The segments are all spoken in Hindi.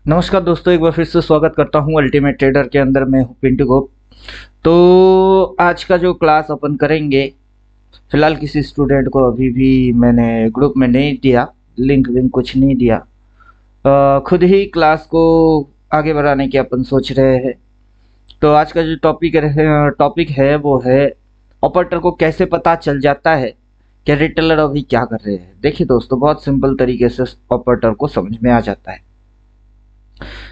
नमस्कार दोस्तों, एक बार फिर से स्वागत करता हूँ अल्टीमेट ट्रेडर के अंदर। मैं हूँ पिंटू गोप। तो आज का जो क्लास अपन करेंगे, फिलहाल किसी स्टूडेंट को अभी भी मैंने ग्रुप में नहीं दिया, लिंक विंक कुछ नहीं दिया। खुद ही क्लास को आगे बढ़ाने की अपन सोच रहे हैं। तो आज का जो टॉपिक है वो है ऑपरेटर को कैसे पता चल जाता है कि रिटेलर अभी क्या कर रहे हैं। देखिए दोस्तों, बहुत सिंपल तरीके से ऑपरेटर को समझ में आ जाता है।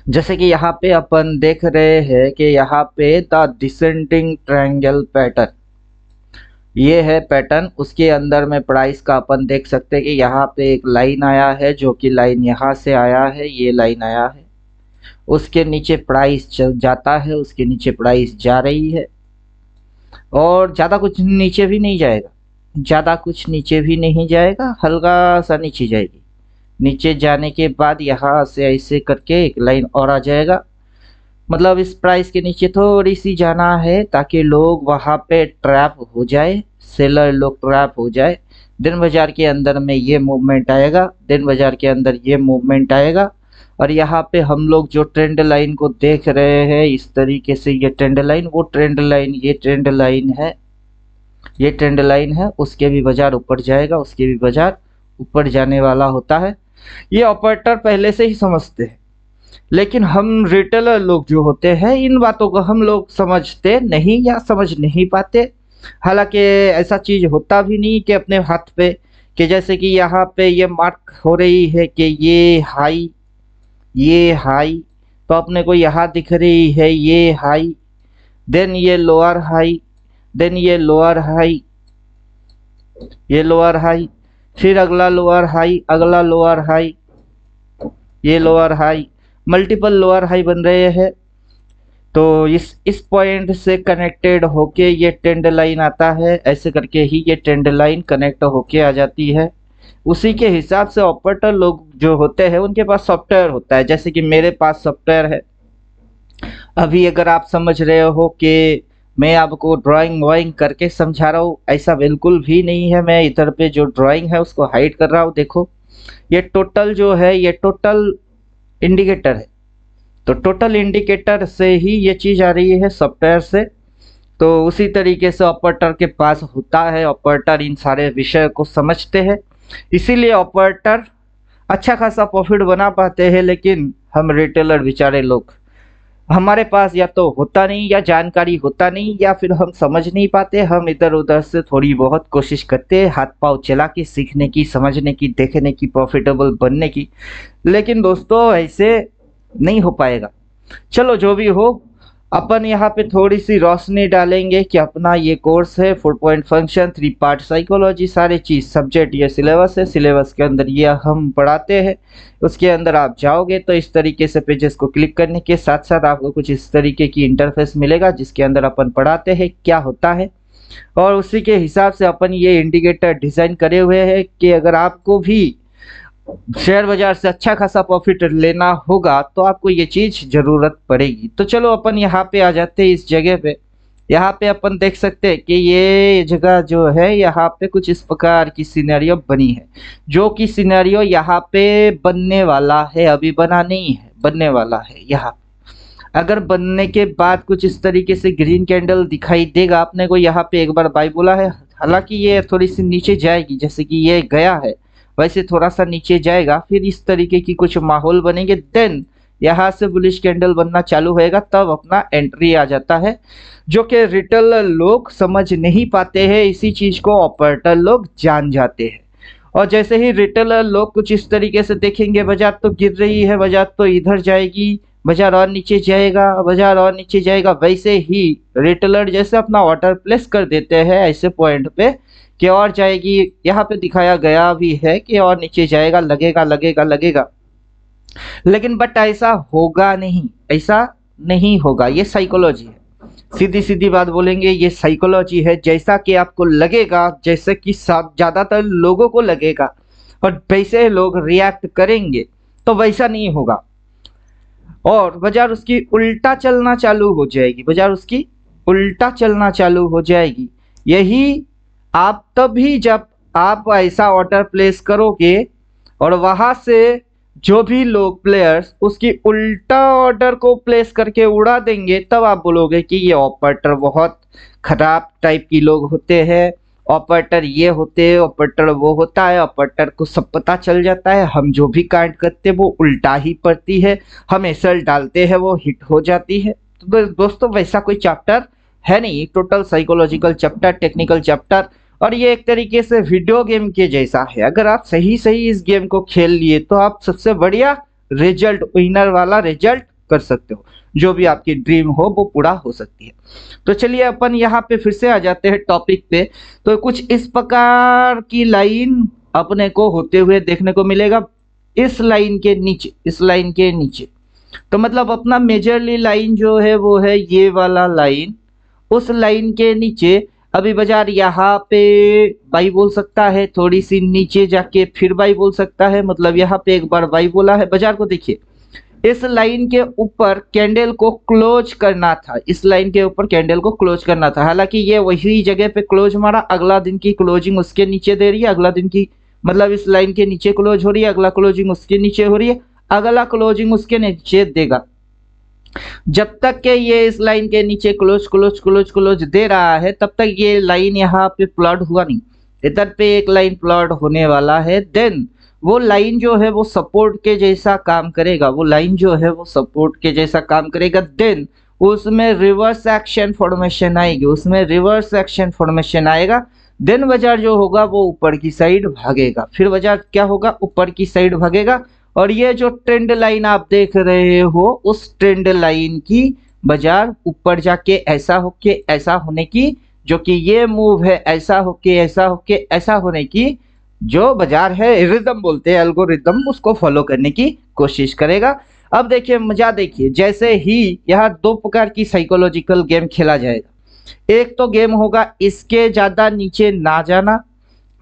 जैसे कि यहाँ पे अपन देख रहे हैं कि यहाँ पे द डिसेंडिंग ट्रायंगल पैटर्न, ये है पैटर्न। उसके अंदर में प्राइस का अपन देख सकते हैं कि यहाँ पे एक लाइन आया है, जो कि लाइन यहाँ से आया है, ये लाइन आया है। उसके नीचे प्राइस चल जाता है, उसके नीचे प्राइस जा रही है और ज़्यादा कुछ नीचे भी नहीं जाएगा, ज़्यादा कुछ नीचे भी नहीं जाएगा, हल्का सा नीचे जाएगी। नीचे जाने के बाद यहाँ से ऐसे करके एक लाइन और आ जाएगा। मतलब इस प्राइस के नीचे थोड़ी सी जाना है ताकि लोग वहाँ पे ट्रैप हो जाए, सेलर लोग ट्रैप हो जाए। दिन बाजार के अंदर में ये मूवमेंट आएगा, दिन बाजार के अंदर ये मूवमेंट आएगा। और यहाँ पे हम लोग जो ट्रेंड लाइन को देख रहे हैं इस तरीके से, ये ट्रेंड लाइन, वो ट्रेंड लाइन, ये ट्रेंड लाइन है, ये ट्रेंड लाइन है। उसके भी बाजार ऊपर जाएगा, उसके भी बाजार ऊपर जाने वाला होता है। ये ऑपरेटर पहले से ही समझते हैं, लेकिन हम रिटेलर लोग जो होते हैं इन बातों को हम लोग समझते नहीं या समझ नहीं पाते। हालांकि ऐसा चीज होता भी नहीं कि अपने हाथ पे, कि जैसे कि यहाँ पे ये मार्क हो रही है कि ये हाई, ये हाई, तो अपने को यहाँ दिख रही है ये हाई, देन ये लोअर हाई, देन ये लोअर हाई, ये लोअर हाई, फिर अगला लोअर हाई, अगला लोअर हाई, ये lower high, multiple lower high बन रहे हैं। तो इस पॉइंट से कनेक्टेड होके ये ट्रेंड लाइन आता है, ऐसे करके ही ये ट्रेंड लाइन कनेक्ट होके आ जाती है। उसी के हिसाब से ऑपरेटर लोग जो होते हैं उनके पास सॉफ्टवेयर होता है। जैसे कि मेरे पास सॉफ्टवेयर है। अभी अगर आप समझ रहे हो कि मैं आपको ड्राइंग वाइंग करके समझा रहा हूँ, ऐसा बिल्कुल भी नहीं है। मैं इधर पे जो ड्राइंग है उसको हाइड कर रहा हूँ। देखो, ये टोटल जो है ये टोटल इंडिकेटर है। तो टोटल इंडिकेटर से ही ये चीज आ रही है सॉफ्टवेयर से। तो उसी तरीके से ऑपरेटर के पास होता है। ऑपरेटर इन सारे विषय को समझते हैं, इसीलिए ऑपरेटर अच्छा खासा प्रॉफिट बना पाते हैं। लेकिन हम रिटेलर बेचारे लोग, हमारे पास या तो होता नहीं, या जानकारी होता नहीं, या फिर हम समझ नहीं पाते। हम इधर उधर से थोड़ी बहुत कोशिश करते हैं, हाथ पांव चला के सीखने की, समझने की, देखने की, प्रॉफिटेबल बनने की। लेकिन दोस्तों ऐसे नहीं हो पाएगा। चलो जो भी हो, अपन यहाँ पे थोड़ी सी रोशनी डालेंगे कि अपना ये कोर्स है 4 पॉइंट फंक्शन, 3 पार्ट साइकोलॉजी, सारे चीज सब्जेक्ट, ये सिलेबस है। सिलेबस के अंदर ये हम पढ़ाते हैं। उसके अंदर आप जाओगे तो इस तरीके से पेजेस को क्लिक करने के साथ साथ आपको कुछ इस तरीके की इंटरफेस मिलेगा, जिसके अंदर अपन पढ़ाते हैं क्या होता है। और उसी के हिसाब से अपन ये इंडिकेटर डिजाइन करे हुए हैं कि अगर आपको भी शेयर बाजार से अच्छा खासा प्रॉफिट लेना होगा तो आपको ये चीज जरूरत पड़ेगी। तो चलो अपन यहाँ पे आ जाते हैं इस जगह पे। यहाँ पे अपन देख सकते हैं कि ये जगह जो है, यहाँ पे कुछ इस प्रकार की सिनेरियो बनी है, जो कि सिनेरियो यहाँ पे बनने वाला है, अभी बना नहीं है, बनने वाला है। यहाँ अगर बनने के बाद कुछ इस तरीके से ग्रीन कैंडल दिखाई देगा अपने को, यहाँ पे एक बार बाय बोला है। हालांकि ये थोड़ी सी नीचे जाएगी, जैसे कि ये गया है वैसे थोड़ा सा नीचे जाएगा, फिर इस तरीके की कुछ माहौल बनेंगे, देन यहाँ से बुलिश कैंडल बनना चालू होएगा, तब अपना एंट्री आ जाता है। जो कि रिटेलर लोग समझ नहीं पाते हैं, इसी चीज को ऑपरेटर लोग जान जाते हैं। और जैसे ही रिटेलर लोग कुछ इस तरीके से देखेंगे, बाजार तो गिर रही है, बाजार तो इधर जाएगी, बाजार और नीचे जाएगा, बाजार और नीचे जाएगा, वैसे ही रिटेलर जैसे अपना ऑर्डर प्लेस कर देते हैं ऐसे पॉइंट पे कि और जाएगी। यहाँ पे दिखाया गया भी है कि और नीचे जाएगा, लगेगा लगेगा लगेगा, लेकिन बट ऐसा होगा नहीं, ऐसा नहीं होगा। ये साइकोलॉजी है, सीधी सीधी बात बोलेंगे, ये साइकोलॉजी है। जैसा कि आपको लगेगा, जैसे कि ज्यादातर लोगों को लगेगा और वैसे लोग रिएक्ट करेंगे, तो वैसा नहीं होगा और बाजार उसकी उल्टा चलना चालू हो जाएगी, बाजार उसकी उल्टा चलना चालू हो जाएगी। यही आप तभी जब आप ऐसा ऑर्डर प्लेस करोगे और वहां से जो भी लोग प्लेयर्स उसकी उल्टा ऑर्डर को प्लेस करके उड़ा देंगे, तब आप बोलोगे कि ये ऑपरेटर बहुत खराब टाइप की लोग होते हैं, ऑपरेटर ये होते हैं, ऑपरेटर वो होता है, ऑपरेटर को सब पता चल जाता है, हम जो भी कांड करते हैं वो उल्टा ही पड़ती है, हम एसएल डालते हैं वो हिट हो जाती है। तो दोस्तों वैसा कोई चैप्टर है नहीं, total psychological chapter, technical chapter, और ये एक तरीके से वीडियो गेम के जैसा है। अगर आप सही सही इस गेम को खेल लिए तो आप सबसे बढ़िया रिजल्ट, विनर वाला रिजल्ट कर सकते हो, जो भी आपकी ड्रीम हो वो पूरा हो सकती है। तो चलिए अपन यहाँ पे फिर से आ जाते हैं टॉपिक पे। तो कुछ इस प्रकार की लाइन अपने को होते हुए देखने को मिलेगा इस लाइन के नीचे, इस लाइन के नीचे। तो मतलब अपना मेजरली लाइन जो है वो है ये वाला लाइन, उस लाइन के नीचे अभी बाजार यहाँ पे बाई बोल सकता है, थोड़ी सी नीचे जाके फिर बाई बोल सकता है, मतलब यहाँ पे एक बार बाई बोला है। बाजार को देखिए, इस लाइन के ऊपर कैंडल को क्लोज करना था, इस लाइन के ऊपर कैंडल को क्लोज करना था। हालांकि ये वही जगह पे क्लोज मारा, अगला दिन की क्लोजिंग उसके नीचे दे रही है, अगला दिन की मतलब इस लाइन के नीचे क्लोज हो रही है, अगला क्लोजिंग उसके नीचे हो रही है, अगला क्लोजिंग उसके नीचे देगा। जब तक के ये इस लाइन के नीचे क्लोज क्लोज क्लोज क्लोज दे रहा है तब तक ये लाइन यहाँ पे प्लॉट हुआ नहीं। इधर पे एक लाइन प्लॉट होने वाला है, देन वो लाइन जो है वो सपोर्ट के जैसा काम करेगा, वो लाइन जो है वो सपोर्ट के जैसा काम करेगा। देन उसमें रिवर्स एक्शन फॉर्मेशन आएगी, उसमें रिवर्स एक्शन फॉर्मेशन आएगा। देन बाजार जो होगा वो ऊपर की साइड भागेगा, फिर बाजार क्या होगा, ऊपर की साइड भागेगा। और ये जो ट्रेंड लाइन आप देख रहे हो, उस ट्रेंड लाइन की बाजार ऊपर जाके ऐसा होके ऐसा होने की, जो कि ये मूव है ऐसा होके ऐसा होके ऐसा होने की, जो बाजार है रिदम बोलते हैं, एल्गोरिदम, उसको फॉलो करने की कोशिश करेगा। अब देखिए मजा, देखिए जैसे ही यहाँ दो प्रकार की साइकोलॉजिकल गेम खेला जाएगा। एक तो गेम होगा इसके ज्यादा नीचे ना जाना,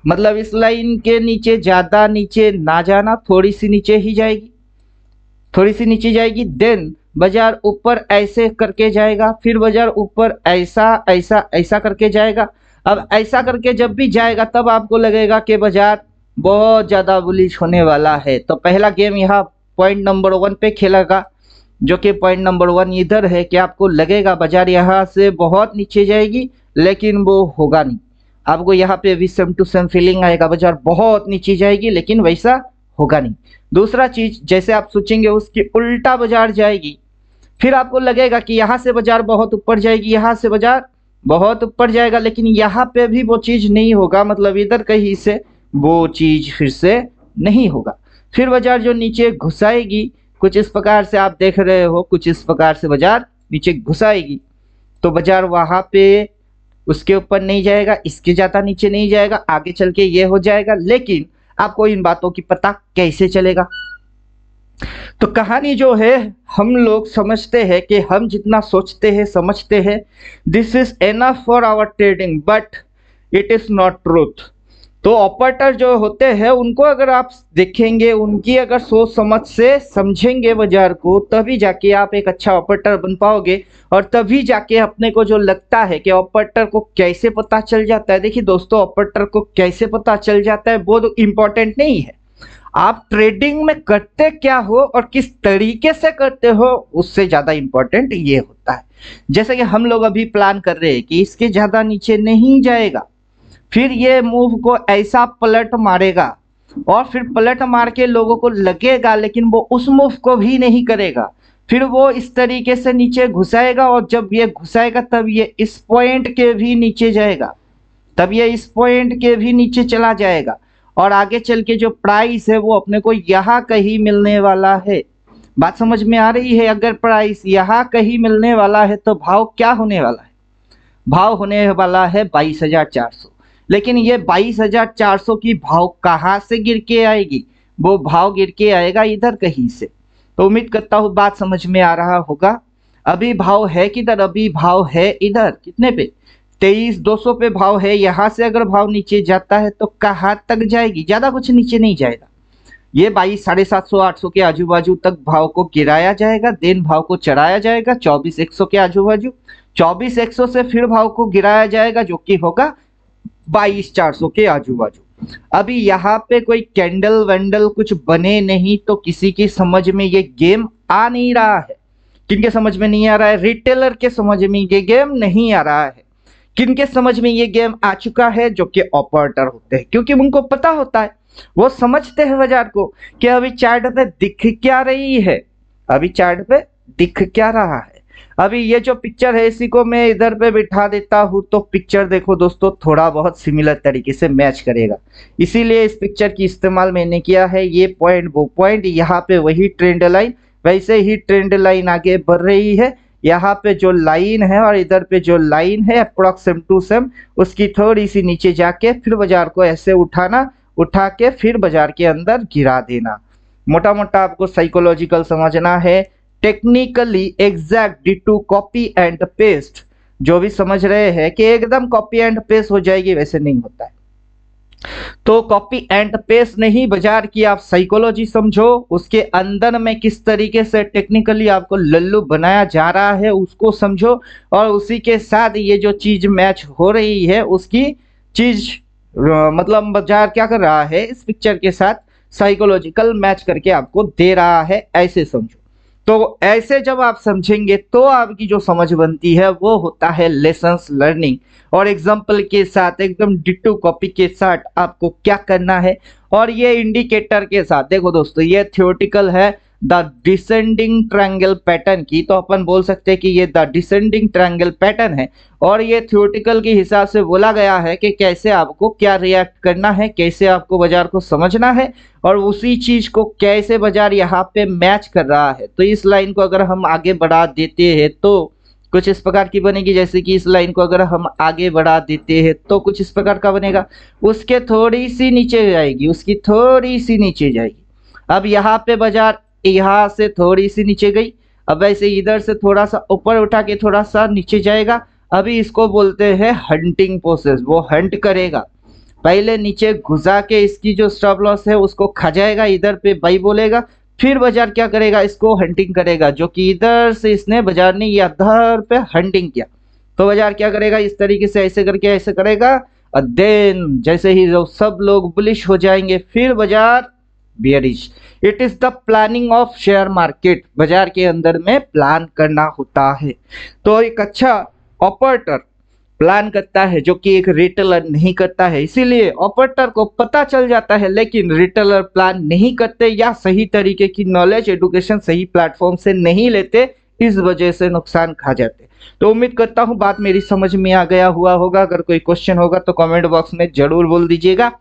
मतलब इस लाइन के नीचे ज्यादा नीचे ना जाना, थोड़ी सी नीचे ही जाएगी, थोड़ी सी नीचे जाएगी। देन बाजार ऊपर ऐसे करके जाएगा, फिर बाजार ऊपर ऐसा ऐसा ऐसा करके जाएगा। अब ऐसा करके जब भी जाएगा तब आपको लगेगा कि बाजार बहुत ज्यादा बुलिश होने वाला है। तो पहला गेम यहाँ पॉइंट नंबर 1 पे खेलेगा, जो कि पॉइंट नंबर 1 इधर है कि आपको लगेगा बाजार यहाँ से बहुत नीचे जाएगी, लेकिन वो होगा नहीं। आपको यहाँ पे भी सेम टू सेम फीलिंग आएगा, बाजार बहुत नीचे जाएगी लेकिन वैसा होगा नहीं। दूसरा चीज, जैसे आप सोचेंगे उसकी उल्टा बाजार जाएगी, फिर आपको लगेगा कि यहाँ से बाजार बहुत ऊपर जाएगी, यहाँ से बाजार बहुत ऊपर जाएगा, लेकिन यहाँ पे भी वो चीज नहीं होगा, मतलब इधर कहीं से वो चीज फिर से नहीं होगा। फिर बाजार जो नीचे घुसाएगी, कुछ इस प्रकार से आप देख रहे हो, कुछ इस प्रकार से बाजार नीचे घुसाएगी, तो बाजार वहां पे उसके ऊपर नहीं जाएगा, इसके ज्यादा नीचे नहीं जाएगा, आगे चल के ये हो जाएगा। लेकिन आपको इन बातों की पता कैसे चलेगा? तो कहानी जो है, हम लोग समझते हैं कि हम जितना सोचते हैं समझते हैं, this is enough for our trading, but it is not truth. तो ऑपरेटर जो होते हैं उनको अगर आप देखेंगे, उनकी अगर सोच समझ से समझेंगे बाजार को, तभी जाके आप एक अच्छा ऑपरेटर बन पाओगे। और तभी जाके अपने को जो लगता है कि ऑपरेटर को कैसे पता चल जाता है, देखिए दोस्तों ऑपरेटर को कैसे पता चल जाता है वो तो इम्पोर्टेंट नहीं है, आप ट्रेडिंग में करते क्या हो और किस तरीके से करते हो, उससे ज्यादा इंपॉर्टेंट ये होता है। जैसे कि हम लोग अभी प्लान कर रहे हैं कि इसके ज्यादा नीचे नहीं जाएगा, फिर ये मूव को ऐसा पलट मारेगा, और फिर पलट मार के लोगों को लगेगा, लेकिन वो उस मूव को भी नहीं करेगा, फिर वो इस तरीके से नीचे घुसाएगा, और जब ये घुसाएगा तब ये इस पॉइंट के भी नीचे जाएगा, तब ये इस पॉइंट के भी नीचे चला जाएगा, और आगे चल के जो प्राइस है वो अपने को यहाँ कहीं मिलने वाला है। बात समझ में आ रही है? अगर प्राइस यहाँ कहीं मिलने वाला है तो भाव क्या होने वाला है? भाव होने वाला है 22,400। लेकिन ये 22,400 की भाव कहाँ से गिर के आएगी? वो भाव गिर के आएगा इधर कहीं से। तो उम्मीद करता हूँ बात समझ में आ रहा होगा। अभी भाव है किधर? अभी भाव है इधर, कितने पे? 23,200 पे भाव है। यहाँ से अगर भाव नीचे जाता है तो कहाँ तक जाएगी? ज्यादा कुछ नीचे नहीं जाएगा, ये 22,750-800 के आजू बाजू तक भाव को गिराया जाएगा, देन भाव को चढ़ाया जाएगा 24,100 के आजू बाजू, 24,100 से फिर भाव को गिराया जाएगा जो कि होगा 22,400 के आजू बाजू। अभी यहाँ पे कोई कैंडल वैंडल कुछ बने नहीं तो किसी की समझ में ये गेम आ नहीं रहा है। किनके समझ में नहीं आ रहा है? रिटेलर के समझ में ये गेम नहीं आ रहा है। किनके समझ में ये गेम आ चुका है? जो कि ऑपरेटर होते हैं, क्योंकि उनको पता होता है, वो समझते हैं बाजार को कि अभी चार्ट पे दिख क्या रही है, अभी चार्ट पे दिख क्या रहा है। अभी ये जो पिक्चर है इसी को मैं इधर पे बिठा देता हूँ तो पिक्चर देखो दोस्तों थोड़ा बहुत सिमिलर तरीके से मैच करेगा, इसीलिए इस पिक्चर की इस्तेमाल मैंने किया है। ये पॉइंट वो पॉइंट, यहाँ पे वही ट्रेंड लाइन, वैसे ही ट्रेंड लाइन आगे बढ़ रही है। यहाँ पे जो लाइन है और इधर पे जो लाइन है अप्रोक्स सेम टू सेम, उसकी थोड़ी सी नीचे जाके फिर बाजार को ऐसे उठाना, उठा के फिर बाजार के अंदर गिरा देना। मोटा मोटा आपको साइकोलॉजिकल समझना है, technically exact ditto copy and paste. जो भी समझ रहे हैं कि एकदम कॉपी एंड पेस्ट हो जाएगी, वैसे नहीं होता है। तो कॉपी एंड पेस्ट नहीं, बाजार की आप साइकोलॉजी समझो, उसके अंदर में किस तरीके से टेक्निकली आपको लल्लू बनाया जा रहा है उसको समझो, और उसी के साथ ये जो चीज मैच हो रही है उसकी चीज मतलब बाजार क्या कर रहा है इस पिक्चर के साथ साइकोलॉजिकल मैच करके आपको दे रहा है, ऐसे समझो। तो ऐसे जब आप समझेंगे तो आपकी जो समझ बनती है वो होता है लेसन्स लर्निंग। और एग्जाम्पल के साथ एकदम डिट्टो कॉपी के साथ आपको क्या करना है, और ये इंडिकेटर के साथ देखो दोस्तों, ये थ्योरेटिकल है द डिसेंडिंग ट्रायंगल पैटर्न की, तो अपन बोल सकते हैं कि ये द डिसेंडिंग ट्रायंगल पैटर्न है। और ये थ्योरेटिकल के हिसाब से बोला गया है कि कैसे आपको क्या रिएक्ट करना है, कैसे आपको बाजार को समझना है, और उसी चीज को कैसे बाजार यहाँ पे मैच कर रहा है। तो इस लाइन को अगर हम आगे बढ़ा देते हैं तो कुछ इस प्रकार की बनेगी, जैसे कि इस लाइन को अगर हम आगे बढ़ा देते हैं तो कुछ इस प्रकार का बनेगा। उसके थोड़ी सी नीचे जाएगी, उसकी थोड़ी सी नीचे जाएगी। अब यहाँ पे बाजार यहाँ से थोड़ी सी नीचे गई, अब ऐसे इधर से थोड़ा सा ऊपर उठा के थोड़ा सा नीचे जाएगा। अभी इसको बोलते हैं हंटिंग प्रोसेस, वो हंट करेगा, पहले नीचे घुसा के इसकी जो स्टॉप लॉस है उसको खा जाएगा, इधर पे बाई बोलेगा, फिर बाजार क्या करेगा, इसको हंटिंग करेगा, जो कि इधर से इसने बाजार ने इधर पे हंटिंग किया। तो बाजार क्या करेगा, इस तरीके से ऐसे करके ऐसे करेगा, और देन जैसे ही जो सब लोग बुलिश हो जाएंगे फिर बाजार bearish. It is the planning of share market, बाजार के अंदर में प्लान करना होता है। तो एक अच्छा ऑपरेटर प्लान करता है जो कि एक रिटेलर नहीं करता है, इसीलिए ऑपरेटर को पता चल जाता है लेकिन रिटेलर प्लान नहीं करते या सही तरीके की नॉलेज एडुकेशन सही प्लेटफॉर्म से नहीं लेते, इस वजह से नुकसान खा जाते। तो उम्मीद करता हूँ बात मेरी समझ में आ गया हुआ होगा। अगर कोई क्वेश्चन होगा तो कमेंट बॉक्स में जरूर बोल दीजिएगा,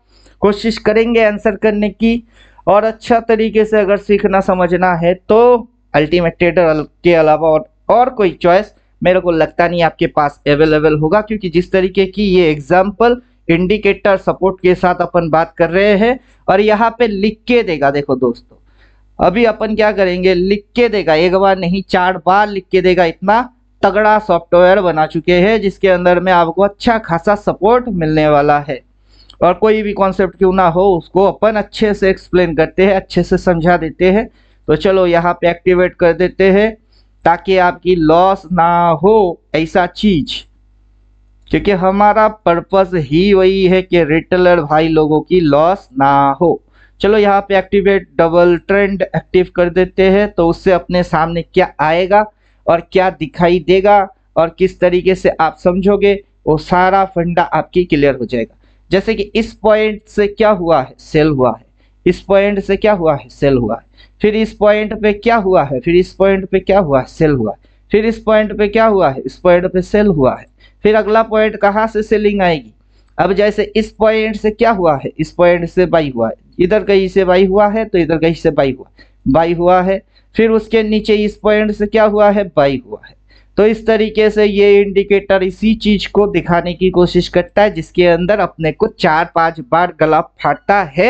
कोशिश करेंगे आंसर करने की। और अच्छा तरीके से अगर सीखना समझना है तो अल्टीमेट ट्रेडर के अलावा और कोई चॉइस मेरे को लगता नहीं आपके पास अवेलेबल होगा, क्योंकि जिस तरीके की ये एग्जाम्पल इंडिकेटर सपोर्ट के साथ अपन बात कर रहे हैं और यहाँ पे लिख के देगा। देखो दोस्तों, अभी अपन क्या करेंगे, लिख के देगा, एक बार नहीं 4 बार लिख के देगा। इतना तगड़ा सॉफ्टवेयर बना चुके हैं जिसके अंदर में आपको अच्छा खासा सपोर्ट मिलने वाला है। और कोई भी कॉन्सेप्ट क्यों ना हो उसको अपन अच्छे से एक्सप्लेन करते हैं, अच्छे से समझा देते हैं। तो चलो यहाँ पे एक्टिवेट कर देते हैं ताकि आपकी लॉस ना हो ऐसा चीज, क्योंकि हमारा पर्पस ही वही है कि रिटेलर भाई लोगों की लॉस ना हो। चलो यहाँ पे एक्टिवेट डबल ट्रेंड एक्टिव कर देते हैं, तो उससे अपने सामने क्या आएगा और क्या दिखाई देगा और किस तरीके से आप समझोगे वो सारा फंडा आपकी क्लियर हो जाएगा। जैसे कि इस पॉइंट से क्या हुआ है, सेल हुआ है, इस पॉइंट से क्या हुआ है, सेल हुआ है, फिर इस पॉइंट पे क्या हुआ है, फिर इस पॉइंट पे क्या हुआ है, सेल हुआ है, फिर इस पॉइंट पे क्या हुआ है, इस पॉइंट पे सेल हुआ है, फिर अगला पॉइंट कहाँ से सेलिंग आएगी। अब जैसे इस पॉइंट से क्या हुआ है, इस पॉइंट से बाई हुआ है, इधर कहीं से बाई हुआ है तो इधर कहीं से बाई हुआ है, फिर उसके नीचे इस पॉइंट से क्या हुआ है, बाई हुआ है। तो इस तरीके से ये इंडिकेटर इसी चीज को दिखाने की कोशिश करता है जिसके अंदर अपने को 4-5 बार गला फाड़ता है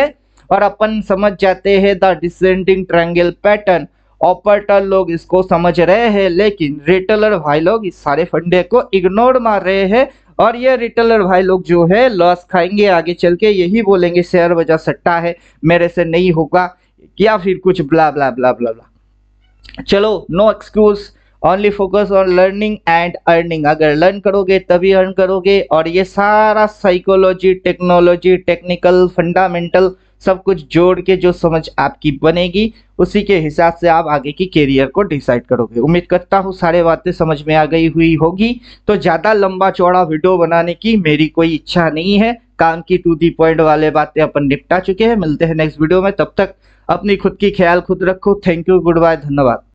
और अपन समझ जाते हैं the descending triangle pattern. Operator लोग इसको समझ रहे हैं लेकिन रिटेलर भाई लोग इस सारे फंडे को इग्नोर मार रहे हैं, और ये रिटेलर भाई लोग जो है लॉस खाएंगे आगे चल के, यही बोलेंगे शेयर बाजार सट्टा है, मेरे से नहीं होगा, या फिर कुछ ब्ला ब्ला ब्ला ब्ला ब्ला। चलो no excuse, only focus on learning and earning. अगर लर्न करोगे तभी अर्न करोगे, और ये सारा साइकोलॉजी, टेक्नोलॉजी, टेक्निकल, फंडामेंटल सब कुछ जोड़ के जो समझ आपकी बनेगी, उसी के हिसाब से आप आगे की कैरियर को डिसाइड करोगे। उम्मीद करता हूँ सारे बातें समझ में आ गई हुई होगी। तो ज़्यादा लंबा चौड़ा वीडियो बनाने की मेरी कोई इच्छा नहीं है, काम की टू दी पॉइंट वाले बातें अपन निपटा चुके हैं। मिलते हैं नेक्स्ट वीडियो में, तब तक अपनी खुद की ख्याल खुद रखो। थैंक यू, गुड बाय, धन्यवाद।